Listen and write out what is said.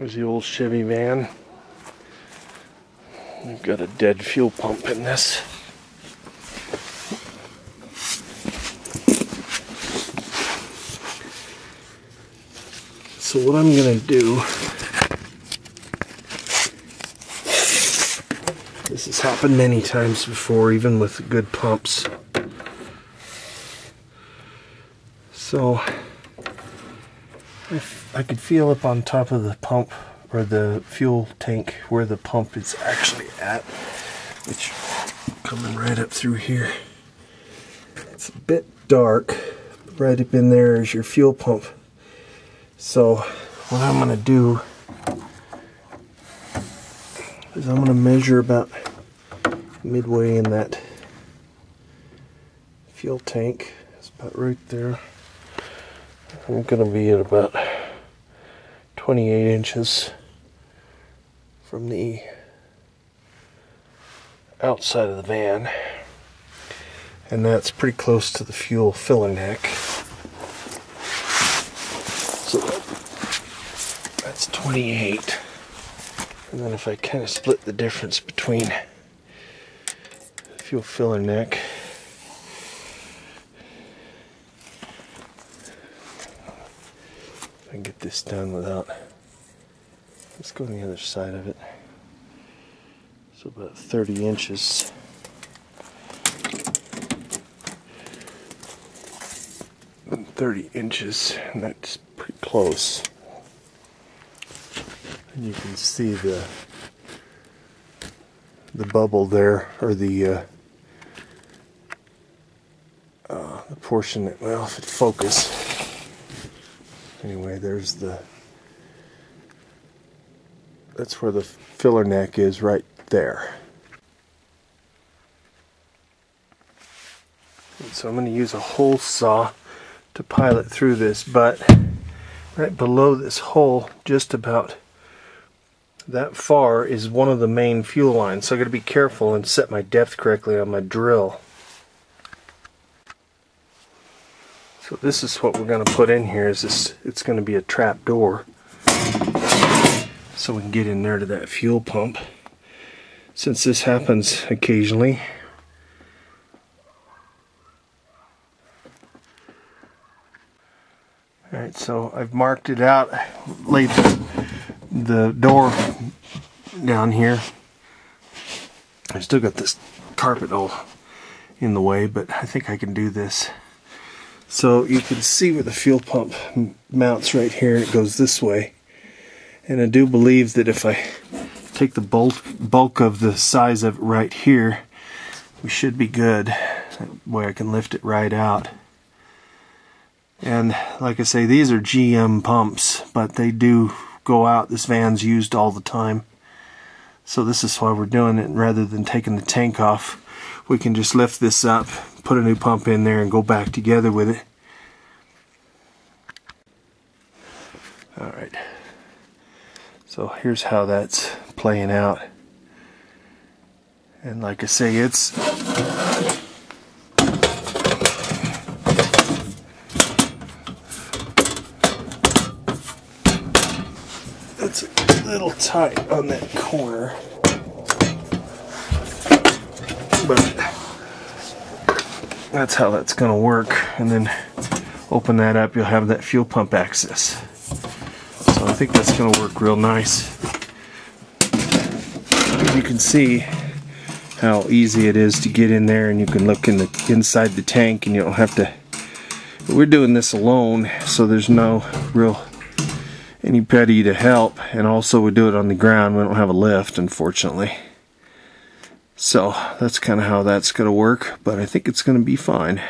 There's the old Chevy van. We've got a dead fuel pump in this. So what I'm going to do, this has happened many times before, even with good pumps. So if I could feel up on top of the pump or the fuel tank where the pump is actually at, which coming right up through here. It's a bit dark. Right up in there is your fuel pump. So what I'm going to do is I'm going to measure about midway in that fuel tank. It's about right there. I'm going to be at about 28 inches from the outside of the van, and that's pretty close to the fuel filler neck. So that's 28, and then if I kind of split the difference between the fuel filler neck I can get this done without, let's go on the other side of it. So about 30 inches. And 30 inches, and that's pretty close. And you can see the bubble there, or the portion that, well, if it focus. Anyway, there's that's where the filler neck is, right there. And so I'm going to use a hole saw to pilot through this, but right below this hole, just about that far, is one of the main fuel lines. So I've got to be careful and set my depth correctly on my drill. So this is what we're going to put in here. Is this? It's going to be a trap door, so we can get in there to that fuel pump. Since this happens occasionally, all right. So I've marked it out, laid the door down here. I still got this carpet all in the way, but I think I can do this. So you can see where the fuel pump mounts right here, and it goes this way. And I do believe that if I take the bulk of the size of it right here, we should be good. That way I can lift it right out. And like I say, these are GM pumps, but they do go out. This van's used all the time. So this is why we're doing it. And rather than taking the tank off, we can just lift this up, put a new pump in there, and go back together with it. Alright, so here's how that's playing out. And like I say, it's a little tight on that corner, but that's how that's going to work. And then open that up, you'll have that fuel pump access. So I think that's going to work real nice. You can see how easy it is to get in there, and you can look in the inside the tank, and you don't have to. We're doing this alone, so there's no real anybody to help, and also we do it on the ground. We don't have a lift, unfortunately. So that's kind of how that's going to work, but I think it's going to be fine.